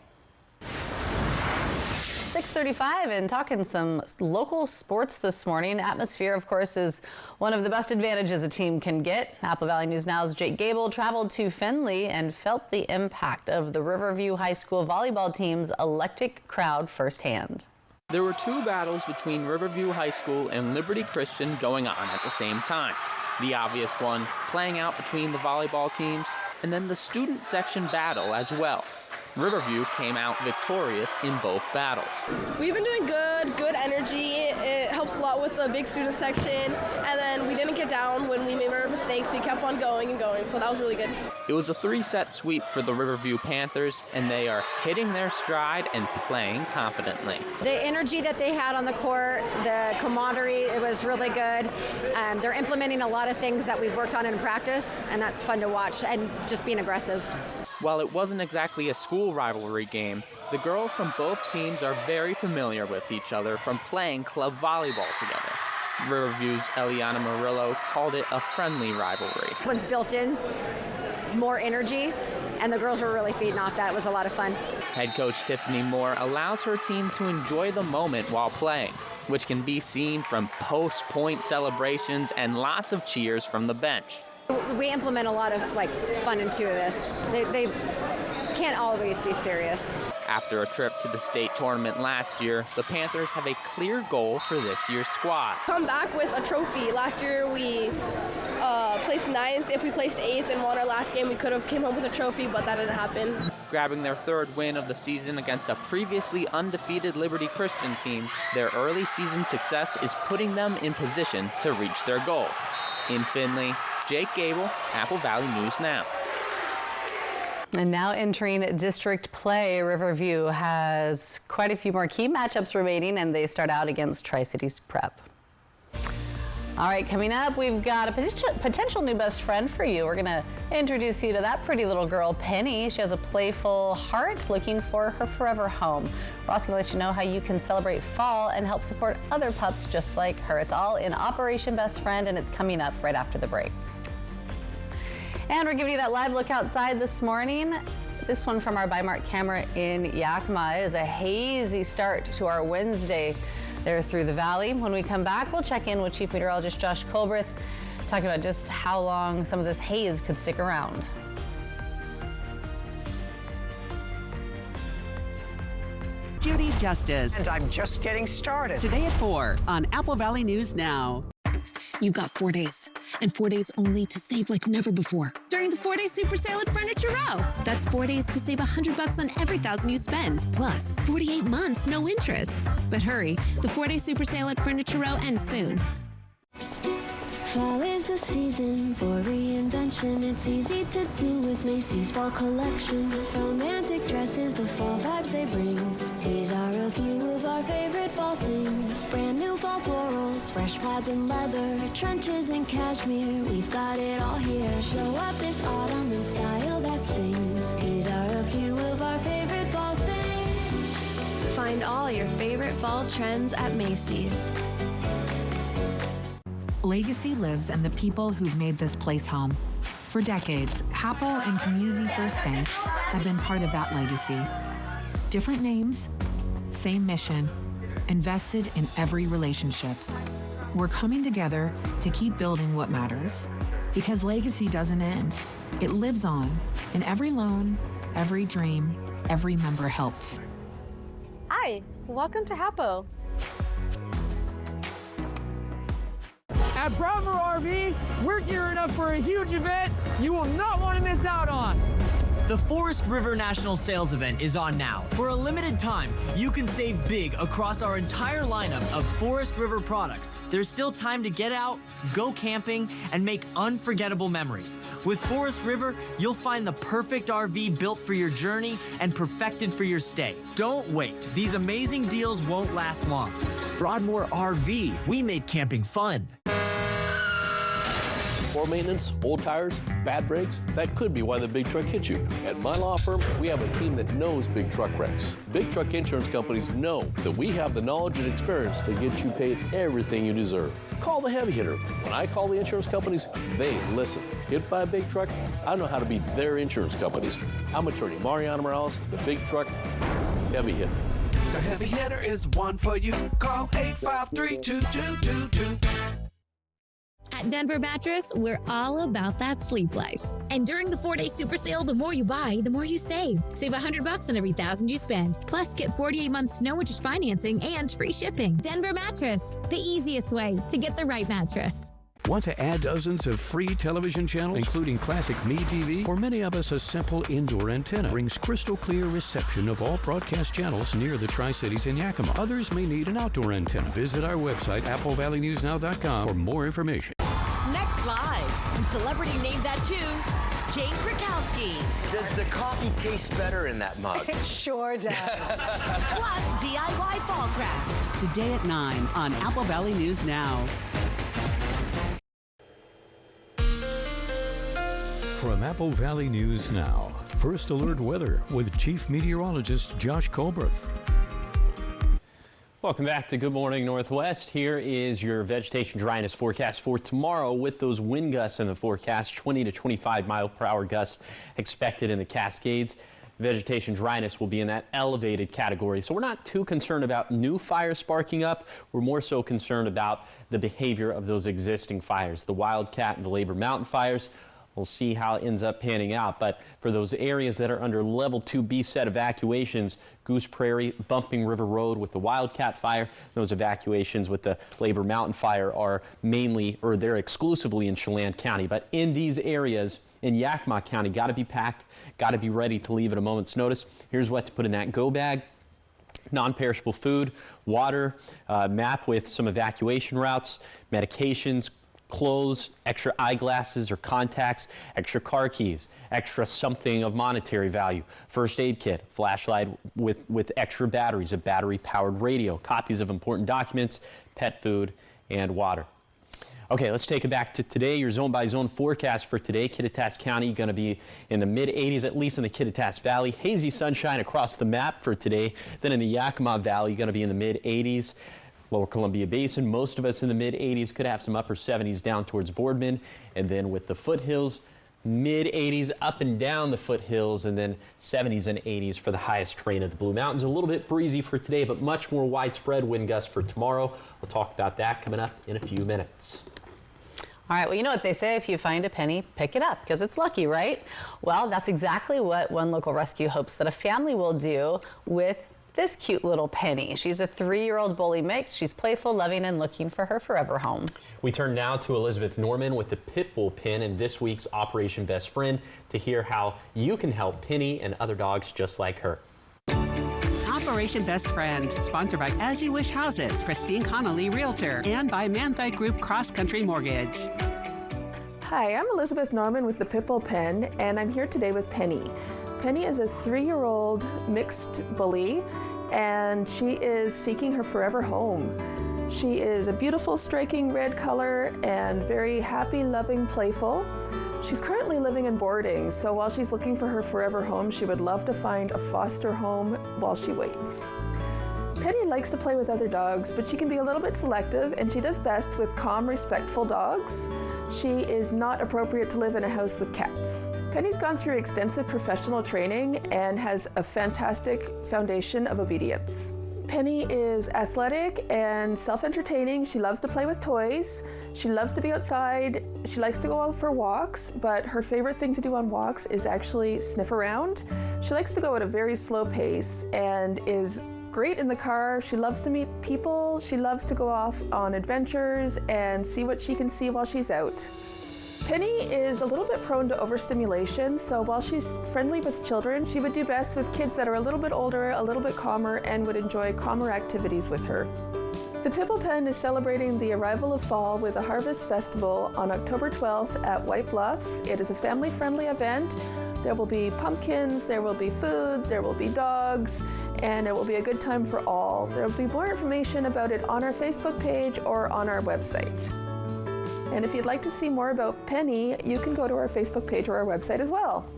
6:35 and talking some local sports this morning. Atmosphere, of course, is one of the best advantages a team can get. Apple Valley News Now's Jake Gable traveled to Findlay and felt the impact of the Riverview High School volleyball team's electric crowd firsthand. There were two battles between Riverview High School and Liberty Christian going on at the same time. The obvious one playing out between the volleyball teams, and then the student section battle as well. Riverview came out victorious in both battles. We've been doing good energy. It helps a lot with the big student section, and then we didn't get down when we made our mistakes. We kept on going and going, so that was really good. It was a 3-set sweep for the Riverview Panthers, and they are hitting their stride and playing confidently. The energy that they had on the court, the camaraderie, it was really good. They're implementing a lot of things that we've worked on in practice, and that's fun to watch, and just being aggressive. While it wasn't exactly a school rivalry game, the girls from both teams are very familiar with each other from playing club volleyball together. Riverview's Eliana Murillo called it a friendly rivalry. One's built in, more energy, and the girls were really feeding off that. It was a lot of fun. Head coach Tiffany Moore allows her team to enjoy the moment while playing, which can be seen from post-point celebrations and lots of cheers from the bench. We implement a lot of fun into this. They can't always be serious. After a trip to the state tournament last year, the Panthers have a clear goal for this year's squad. Come back with a trophy. Last year we placed 9th. If we placed 8th and won our last game, we could have came home with a trophy, but that didn't happen. Grabbing their 3rd win of the season against a previously undefeated Liberty Christian team, their early season success is putting them in position to reach their goal. In Findlay, Jake Gable, Apple Valley News Now. And now entering district play, Riverview has quite a few more key matchups remaining, and they start out against Tri-Cities Prep. All right, coming up, we've got a potential new best friend for you. We're going to introduce you to that pretty little girl, Penny. She has a playful heart looking for her forever home. We're also going to let you know how you can celebrate fall and help support other pups just like her. It's all in Operation Best Friend, and it's coming up right after the break. And we're giving you that live look outside this morning. This one from our Bi-Mart camera in Yakima is a hazy start to our Wednesday there through the valley. When we come back, we'll check in with Chief Meteorologist Josh Colbreth, talking about just how long some of this haze could stick around. Judy Justice. And I'm just getting started. Today at 4 on Apple Valley News Now. You've got 4 days, and 4 days only to save like never before. During the 4-day super sale at Furniture Row. That's 4 days to save $100 on every $1,000 you spend. Plus, 48 months, no interest. But hurry, the 4-day super sale at Furniture Row ends soon. Fall is the season for reinvention. It's easy to do with Macy's Fall Collection. Romantic dresses, the fall vibes they bring. These are a few of our favorite fall things. Brand new fall florals, fresh plaids and leather, trenches and cashmere. We've got it all here. Show up this autumn in style that sings. These are a few of our favorite fall things. Find all your favorite fall trends at Macy's. Legacy lives in the people who've made this place home. For decades, Hapo and Community First Bank have been part of that legacy. Different names, same mission, invested in every relationship. We're coming together to keep building what matters. Because legacy doesn't end. It lives on in every loan, every dream, every member helped. Hi, welcome to Hapo. At Bravo RV, we're gearing up for a huge event you will not want to miss out on. The Forest River National Sales Event is on now. For a limited time, you can save big across our entire lineup of Forest River products. There's still time to get out, go camping, and make unforgettable memories. With Forest River, you'll find the perfect RV built for your journey and perfected for your stay. Don't wait. These amazing deals won't last long. Broadmoor RV, we make camping fun. Poor maintenance, old tires, bad brakes, that could be why the big truck hit you. At my law firm, we have a team that knows big truck wrecks. Big truck insurance companies know that we have the knowledge and experience to get you paid everything you deserve. Call the heavy hitter. When I call the insurance companies, they listen. Hit by a big truck, I know how to be their insurance companies. I'm attorney Mariano Morales, the big truck heavy hitter. The heavy hitter is the one for you. Call 853-2222. At Denver Mattress, we're all about that sleep life. And during the 4-day super sale, the more you buy, the more you save. Save $100 on every $1,000 you spend. Plus, get 48-month no interest financing and free shipping. Denver Mattress, the easiest way to get the right mattress. Want to add dozens of free television channels, including classic MeTV? For many of us, a simple indoor antenna brings crystal clear reception of all broadcast channels near the Tri-Cities and Yakima. Others may need an outdoor antenna. Visit our website, AppleValleyNewsNow.com, for more information. Next live, from Celebrity Name That Tune, Jane Krakowski. Does the coffee taste better in that mug? It sure does. Plus DIY fall crafts. Today at 9 on Apple Valley News Now. From Apple Valley News Now, First Alert Weather with Chief Meteorologist Josh Colbreth. Welcome back to Good Morning Northwest. Here is your vegetation dryness forecast for tomorrow with those wind gusts in the forecast, 20 to 25 mile per hour gusts expected in the Cascades. Vegetation dryness will be in that elevated category. So we're not too concerned about new fires sparking up. We're more so concerned about the behavior of those existing fires, the Wildcat and the Labor Mountain fires. We'll see how it ends up panning out. But for those areas that are under level 2B set evacuations, Goose Prairie, Bumping River Road with the Wildcat fire, those evacuations with the Labor Mountain fire are mainly, or they're exclusively in Chelan County. But in these areas in Yakima County, got to be packed, got to be ready to leave at a moment's notice. Here's what to put in that go bag. Non-perishable food, water, map with some evacuation routes, medications, clothes, extra eyeglasses or contacts, extra car keys, extra something of monetary value, first aid kit, flashlight with extra batteries, a battery-powered radio, copies of important documents, pet food, and water. Okay, let's take it back to today. Your zone-by-zone forecast for today. Kittitas County going to be in the mid-80s, at least in the Kittitas Valley. Hazy sunshine across the map for today. Then in the Yakima Valley, going to be in the mid-80s. Lower Columbia Basin, most of us in the mid-80s, could have some upper 70s down towards Boardman. And then with the foothills, mid-80s up and down the foothills, and then 70s and 80s for the highest terrain of the Blue Mountains. A little bit breezy for today, but much more widespread wind gusts for tomorrow. We'll talk about that coming up in a few minutes. All right, well, you know what they say, if you find a penny, pick it up, because it's lucky, right? Well, that's exactly what one local rescue hopes that a family will do with this cute little Penny. She's a 3-year-old bully mix. She's playful, loving, and looking for her forever home. We turn now to Elizabeth Norman with the Pitbull Pin and this week's Operation Best Friend to hear how you can help Penny and other dogs just like her. Operation Best Friend, sponsored by As You Wish Houses, Christine Connolly Realtor, and by Manthite Group Cross Country Mortgage. Hi, I'm Elizabeth Norman with the Pitbull Pen, and I'm here today with Penny. Penny is a 3-year-old mixed bully, and she is seeking her forever home. She is a beautiful, striking red color and very happy, loving, playful. She's currently living in boarding, so while she's looking for her forever home, she would love to find a foster home while she waits. Penny likes to play with other dogs, but she can be a little bit selective, and she does best with calm, respectful dogs. She is not appropriate to live in a house with cats. Penny's gone through extensive professional training and has a fantastic foundation of obedience. Penny is athletic and self-entertaining. She loves to play with toys. She loves to be outside. She likes to go out for walks, but her favorite thing to do on walks is actually sniff around. She likes to go at a very slow pace and is great in the car. She loves to meet people. She loves to go off on adventures and see what she can see while she's out. Penny is a little bit prone to overstimulation, so while she's friendly with children, she would do best with kids that are a little bit older, a little bit calmer, and would enjoy calmer activities with her. The Pipple Pen is celebrating the arrival of fall with a Harvest Festival on October 12th at White Bluffs. It is a family-friendly event. There will be pumpkins, there will be food, there will be dogs, and it will be a good time for all. There will be more information about it on our Facebook page or on our website. And if you'd like to see more about Penny, you can go to our Facebook page or our website as well.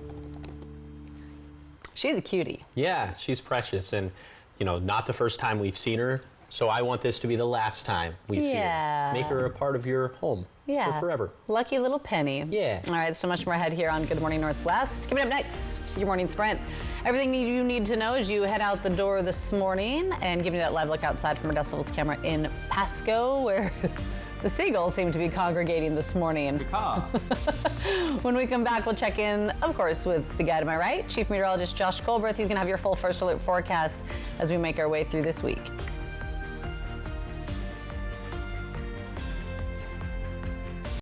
She's a cutie. Yeah, she's precious, and not the first time we've seen her. So I want this to be the last time we see her. Make her a part of your home for forever. Lucky little Penny. Yeah. All right, so much more ahead here on Good Morning Northwest. Coming up next, your morning sprint. Everything you need to know as you head out the door this morning, and giving you that live look outside from our Decibels camera in Pasco, where the seagulls seem to be congregating this morning. When we come back, we'll check in, of course, with the guy to my right, Chief Meteorologist Josh Colberth. He's going to have your full first alert forecast as we make our way through this week.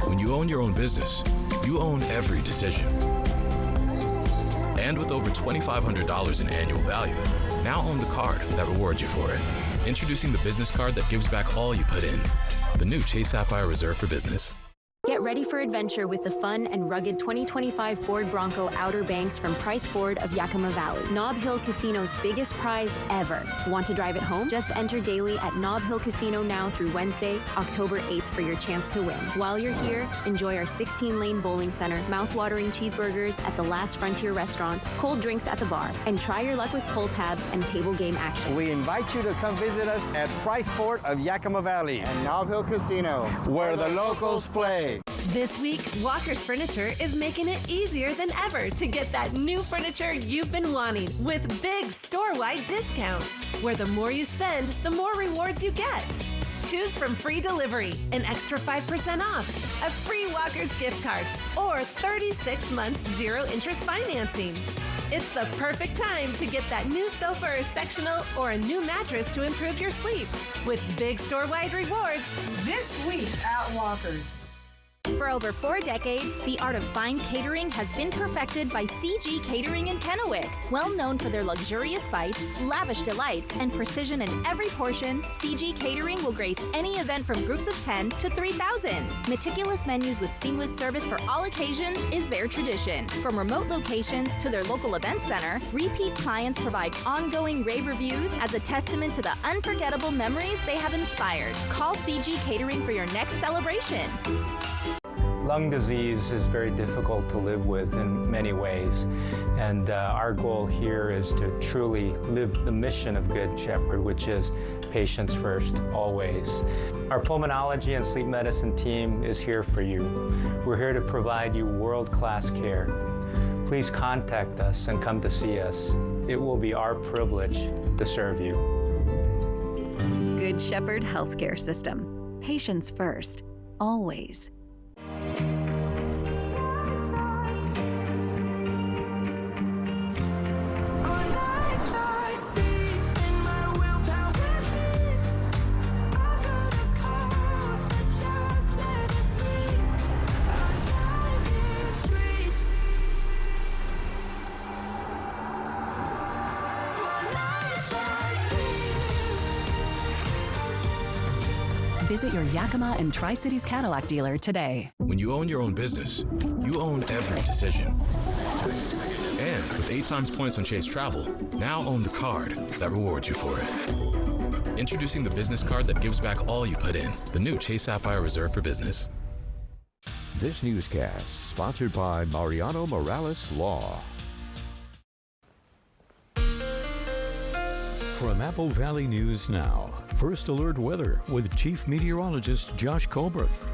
When you own your own business, you own every decision. And with over $2,500 in annual value, now own the card that rewards you for it. Introducing the business card that gives back all you put in. The new Chase Sapphire Reserve for Business. Get ready for adventure with the fun and rugged 2025 Ford Bronco Outer Banks from Price Ford of Yakima Valley. Nob Hill Casino's biggest prize ever. Want to drive it home? Just enter daily at Nob Hill Casino now through Wednesday, October 8th for your chance to win. While you're here, enjoy our 16-lane bowling center, mouth-watering cheeseburgers at the Last Frontier restaurant, cold drinks at the bar, and try your luck with pull tabs and table game action. We invite you to come visit us at Price Ford of Yakima Valley and Nob Hill Casino, where the locals play. This week, Walker's Furniture is making it easier than ever to get that new furniture you've been wanting with big store-wide discounts, where the more you spend, the more rewards you get. Choose from free delivery, an extra 5% off, a free Walker's gift card, or 36 months zero-interest financing. It's the perfect time to get that new sofa or sectional or a new mattress to improve your sleep with big store-wide rewards this week at Walker's. For over 4 decades, the art of fine catering has been perfected by CG Catering in Kennewick. Well known for their luxurious bites, lavish delights, and precision in every portion, CG Catering will grace any event from groups of 10 to 3,000. Meticulous menus with seamless service for all occasions is their tradition. From remote locations to their local event center, repeat clients provide ongoing rave reviews as a testament to the unforgettable memories they have inspired. Call CG Catering for your next celebration. Lung disease is very difficult to live with in many ways, and our goal here is to truly live the mission of Good Shepherd, which is patients first, always. Our pulmonology and sleep medicine team is here for you. We're here to provide you world-class care. Please contact us and come to see us. It will be our privilege to serve you. Good Shepherd Healthcare System. Patients first, always. Visit your Yakima and Tri-Cities Cadillac dealer today. When you own your own business, you own every decision. And with 8 times points on Chase Travel, now own the card that rewards you for it. Introducing the business card that gives back all you put in. The new Chase Sapphire Reserve for Business. This newscast sponsored by Mariano Morales Law. From Apple Valley News Now, First Alert Weather with Chief Meteorologist Josh Colberth.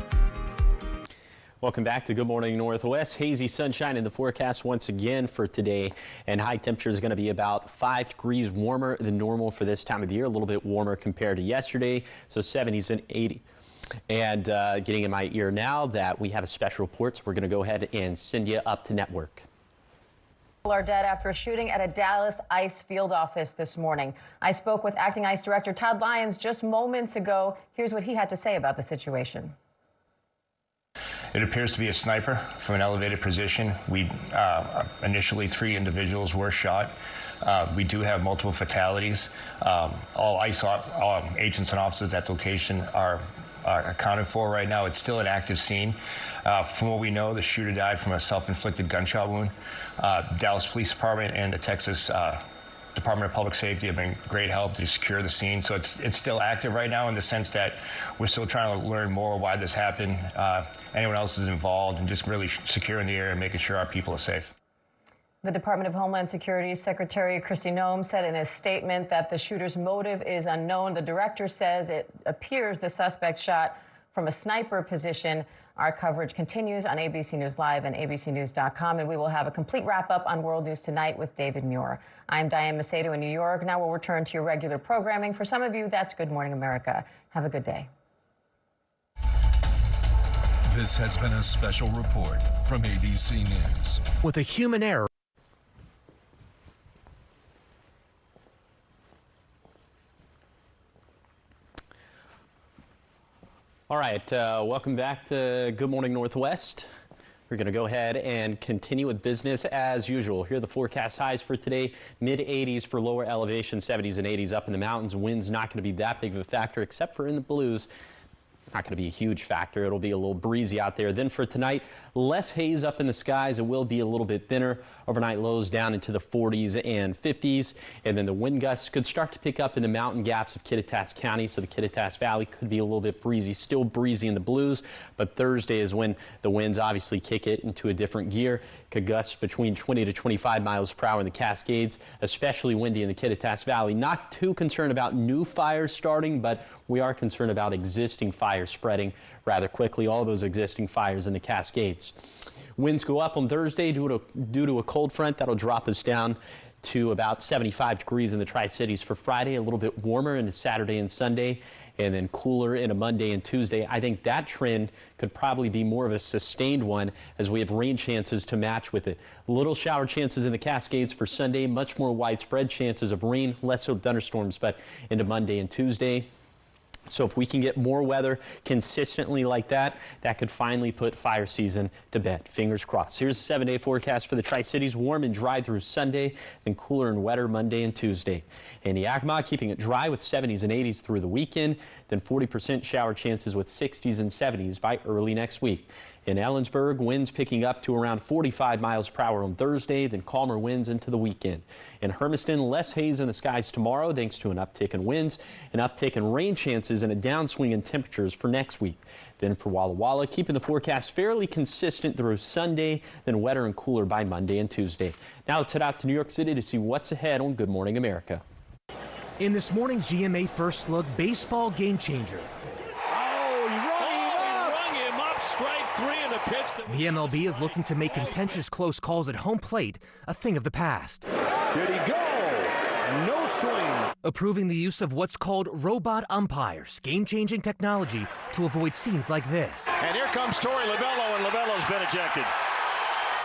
Welcome back to Good Morning Northwest. Hazy sunshine in the forecast once again for today, and high temperature is going to be about 5 degrees warmer than normal for this time of the year, a little bit warmer compared to yesterday, so 70s and 80s. And getting in my ear now that we have a special report, so we're going to go ahead and send you up to network. Are dead after a shooting at a Dallas ICE field office this morning. I spoke with Acting ICE Director Todd Lyons just moments ago. Here's what he had to say about the situation. It appears to be a sniper from an elevated position. Initially 3 individuals were shot. We do have multiple fatalities. All ICE agents and officers at the location are accounted for right now. It's still an active scene. From what we know, the shooter died from a self-inflicted gunshot wound. Dallas Police Department and the Texas Department of Public Safety have been great help to secure the scene. So it's still active right now in the sense that we're still trying to learn more why this happened, anyone else is involved, and just really securing the area and making sure our people are safe. The Department of Homeland Security's Secretary Kristi Noem said in a statement that the shooter's motive is unknown. The director says it appears the suspect shot from a sniper position. Our coverage continues on ABC News Live and abcnews.com, and we will have a complete wrap-up on World News Tonight with David Muir. I'm Diane Macedo in New York. Now we'll return to your regular programming. For some of you, that's Good Morning America. Have a good day. This has been a special report from ABC News. With a human error. All right, welcome back to Good Morning Northwest. We're going to go ahead and continue with business as usual. Here are the forecast highs for today. Mid-80s for lower elevation, 70s and 80s up in the mountains. Wind's not going to be that big of a factor except for in the blues. Not going to be a huge factor. It'll be a little breezy out there. Then for tonight, less haze up in the skies. It will be a little bit thinner. Overnight lows down into the 40s and 50s. And then the wind gusts could start to pick up in the mountain gaps of Kittitas County. So the Kittitas Valley could be a little bit breezy. Still breezy in the blues. But Thursday is when the winds obviously kick it into a different gear. Could gust between 20 to 25 miles per hour in the Cascades, especially windy in the Kittitas Valley. Not too concerned about new fires starting, but we are concerned about existing fires spreading rather quickly, all those existing fires in the Cascades. Winds go up on Thursday due to a cold front that'll drop us down to about 75 degrees in the Tri-Cities for Friday, a little bit warmer into Saturday and Sunday, and then cooler into Monday and Tuesday. I think that trend could probably be more of a sustained one as we have rain chances to match with it. Little shower chances in the Cascades for Sunday, much more widespread chances of rain, less so thunderstorms, but into Monday and Tuesday. So if we can get more weather consistently like that, that could finally put fire season to bed. Fingers crossed. Here's the 7-day forecast for the Tri-Cities. Warm and dry through Sunday, then cooler and wetter Monday and Tuesday. In Yakima, keeping it dry with 70s and 80s through the weekend, then 40% shower chances with 60s and 70s by early next week. In Ellensburg, winds picking up to around 45 miles per hour on Thursday, then calmer winds into the weekend. In Hermiston, less haze in the skies tomorrow thanks to an uptick in winds, an uptick in rain chances, and a downswing in temperatures for next week. Then for Walla Walla, keeping the forecast fairly consistent through Sunday, then wetter and cooler by Monday and Tuesday. Now let's head out to New York City to see what's ahead on Good Morning America. In this morning's GMA First Look, baseball game changer. The MLB is looking to make contentious close calls at home plate a thing of the past. Did he go? No swing. Approving the use of what's called robot umpires, game-changing technology to avoid scenes like this. And here comes Torey Lovullo, and Lovullo's been ejected.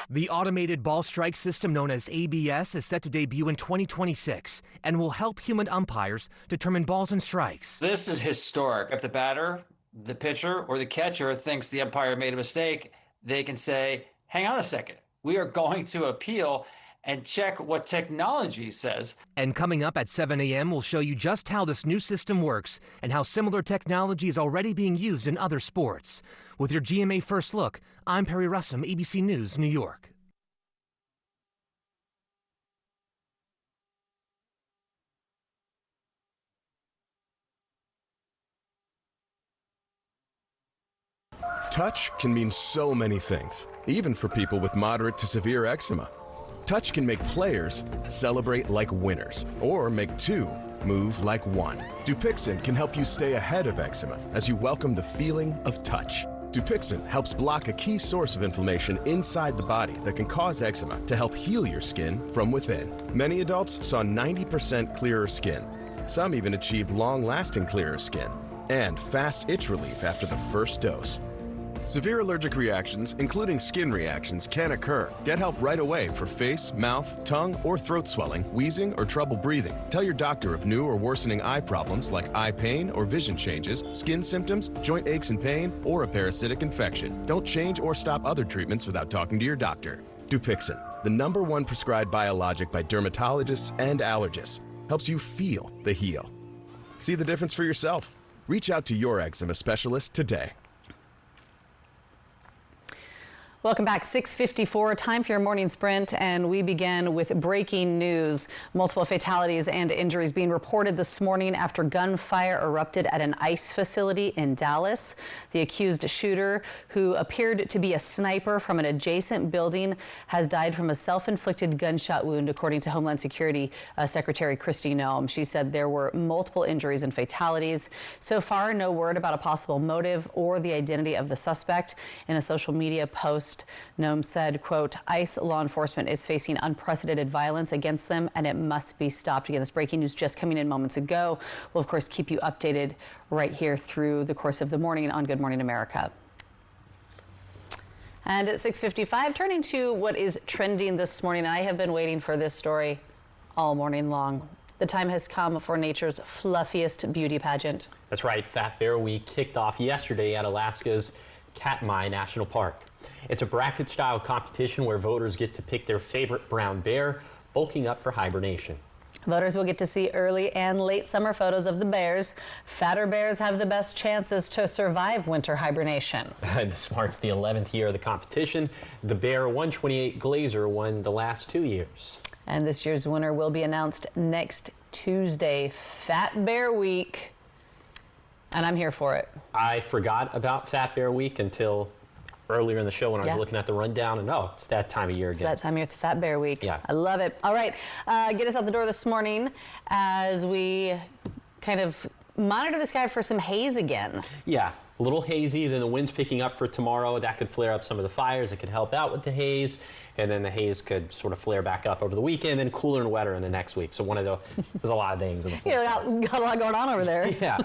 The automated ball strike system known as ABS is set to debut in 2026 and will help human umpires determine balls and strikes. This is historic. If the batter, the pitcher, or the catcher thinks the umpire made a mistake, they can say, hang on a second, we are going to appeal and check what technology says. And coming up at 7 a.m., we'll show you just how this new system works and how similar technology is already being used in other sports. With your GMA First Look, I'm Perry Russum, ABC News, New York. Touch can mean so many things, even for people with moderate to severe eczema. Touch can make players celebrate like winners, or make two move like one. Dupixent can help you stay ahead of eczema as you welcome the feeling of touch. Dupixent helps block a key source of inflammation inside the body that can cause eczema to help heal your skin from within. Many adults saw 90% clearer skin. Some even achieved long-lasting clearer skin and fast itch relief after the first dose. Severe allergic reactions, including skin reactions, can occur. Get help right away for face, mouth, tongue, or throat swelling, wheezing, or trouble breathing. Tell your doctor of new or worsening eye problems like eye pain or vision changes, skin symptoms, joint aches and pain, or a parasitic infection. Don't change or stop other treatments without talking to your doctor. Dupixent, the #1 prescribed biologic by dermatologists and allergists, helps you feel the heal. See the difference for yourself. Reach out to your eczema specialist today. Welcome back. 6:54, time for your morning sprint, and we begin with breaking news. Multiple fatalities and injuries being reported this morning after gunfire erupted at an ICE facility in Dallas. The accused shooter, who appeared to be a sniper from an adjacent building, has died from a self-inflicted gunshot wound, according to Homeland Security Secretary Kristi Noem. She said there were multiple injuries and fatalities. So far, no word about a possible motive or the identity of the suspect. In a social media post, Noem said, quote, ICE law enforcement is facing unprecedented violence against them, and it must be stopped. Again, this breaking news just coming in moments ago. We'll, of course, keep you updated right here through the course of the morning on Good Morning America. And at 6:55, turning to what is trending this morning. I have been waiting for this story all morning long. The time has come for nature's fluffiest beauty pageant. That's right. Fat Bear Week kicked off yesterday at Alaska's Katmai National Park. It's a bracket-style competition where voters get to pick their favorite brown bear, bulking up for hibernation. Voters will get to see early and late summer photos of the bears. Fatter bears have the best chances to survive winter hibernation. This marks the 11th year of the competition. The Bear 128 Glazer won the last 2 years. And this year's winner will be announced next Tuesday. Fat Bear Week. And I'm here for it. I forgot about Fat Bear Week until earlier in the show when I was looking at the rundown, and it's that time of year again. It's that time of year. It's Fat Bear Week. Yeah. I love it. All right, get us out the door this morning as we kind of monitor the sky for some haze again. Yeah, a little hazy, then the wind's picking up for tomorrow. That could flare up some of the fires. It could help out with the haze, and then the haze could sort of flare back up over the weekend, and cooler and wetter in the next week. So there's a lot of things in the forecast. Got a lot going on over there. Yeah.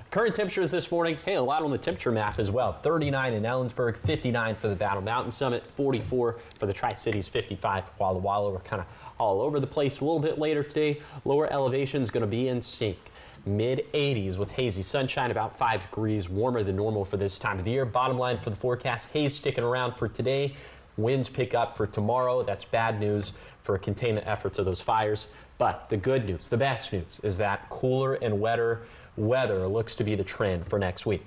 Current temperatures this morning, a lot on the temperature map as well. 39 in Ellensburg, 59 for the Battle Mountain Summit, 44 for the Tri-Cities, 55 for Walla Walla. We're kind of all over the place. A little bit later today, lower elevation is going to be in sync. Mid-80s with hazy sunshine, about 5 degrees warmer than normal for this time of the year. Bottom line for the forecast, haze sticking around for today. Winds pick up for tomorrow. That's bad news for containment efforts of those fires. But the good news, the best news, is that cooler and wetter weather looks to be the trend for next week.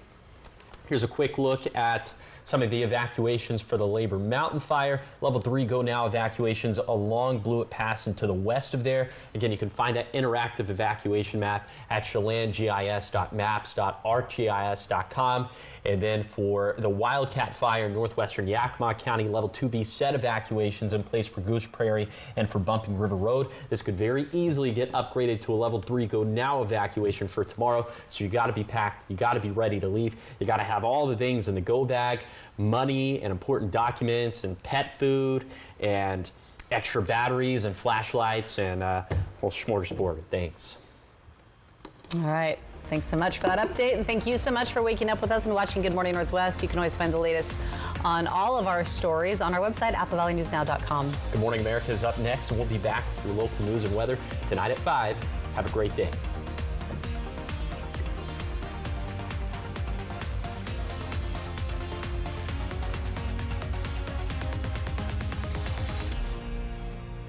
Here's a quick look at some of the evacuations for the Labor Mountain fire. Level 3 go now evacuations along Blewett Pass and to the west of there. Again, you can find that interactive evacuation map at chelandgis.maps.arcgis.com. And then for the Wildcat fire in northwestern Yakima County, Level 2B set evacuations in place for Goose Prairie and for Bumping River Road. This could very easily get upgraded to a Level 3 go now evacuation for tomorrow. So you got to be packed. You got to be ready to leave. You got to have all the things in the go bag, money and important documents and pet food and extra batteries and flashlights and a whole smorgasbord of things. All right. Thanks so much for that update, and thank you so much for waking up with us and watching Good Morning Northwest. You can always find the latest on all of our stories on our website, AppleValleyNewsNow.com. Good Morning America is up next, and we'll be back with your local news and weather tonight at 5. Have a great day.